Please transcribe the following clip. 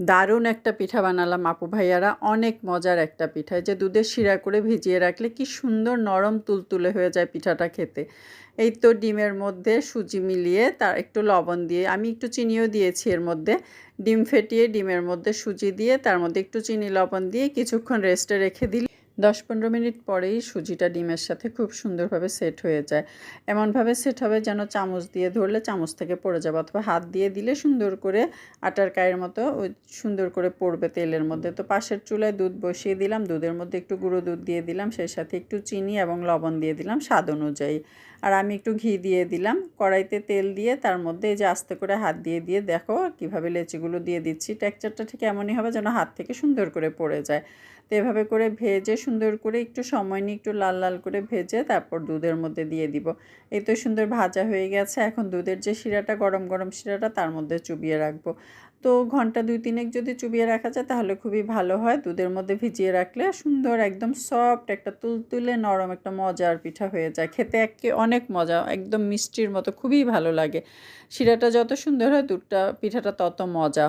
দারুণ একটা পিঠা বানালাম আপু ভাইয়ারা, অনেক মজার একটা পিঠা। এই যে দুধের শিরা করে ভিজিয়ে রাখলে কি সুন্দর নরম তুলতুলে হয়ে যায় পিঠাটা খেতে। এই তো ডিমের মধ্যে সুজি মিলিয়ে তার একটু লবণ দিয়ে, আমি একটু চিনিও দিয়েছি এর মধ্যে। ডিম ফেটিয়ে ডিমের মধ্যে সুজি দিয়ে তার মধ্যে একটু চিনি লবণ দিয়ে কিছুক্ষণ রেস্টে রেখে দিলে 10-15 মিনিট পরেই সুজিটা ডিমের সাথে খুব সুন্দরভাবে সেট হয়ে যায়। এমনভাবে সেট হবে যেন চামচ দিয়ে ধরলে চামচ থেকে পড়ে যাবে, অথবা হাত দিয়ে দিলে সুন্দর করে আটার কায়ের মতো ওই সুন্দর করে পড়বে তেলের মধ্যে। তো পাশের চুলায় দুধ বসিয়ে দিলাম, দুধের মধ্যে একটু গুঁড়ো দুধ দিয়ে দিলাম, সেই সাথে একটু চিনি এবং লবণ দিয়ে দিলাম স্বাদ অনুযায়ী। আর আমি একটু ঘি দিয়ে দিলাম। কড়াইতে তেল দিয়ে তার মধ্যে এই যে আস্তে করে হাত দিয়ে দিয়ে দেখো কীভাবে লেচিগুলো দিয়ে দিচ্ছি। টেক্সচারটা ঠিক এমনই হবে যেন হাত থেকে সুন্দর করে পড়ে যায়। তো এভাবে করে ভেজে সুন্দর করে একটু সময় নিয়ে একটু লাল লাল করে ভেজে তারপর দুধের মধ্যে দিয়ে দিব। এই তো সুন্দর ভাজা হয়ে গেছে। এখন দুধের যে শিরাটা, গরম গরম শিরাটা তার মধ্যে চুবিয়ে রাখবো। তো ঘন্টা 2-3 যদি চুবিয়ে রাখা যায় তাহলে খুবই ভালো হয়। দুধের মধ্যে ভিজিয়ে রাখলে সুন্দর একদম সফট একটা তুলতুলে নরম একটা মজার পিঠা হয়ে যায়। খেতে অনেক মজা, একদম মিষ্টির মতো খুবই ভালো লাগে। শিরাটা যত সুন্দর হয় দুধটা পিঠাটা তত মজা।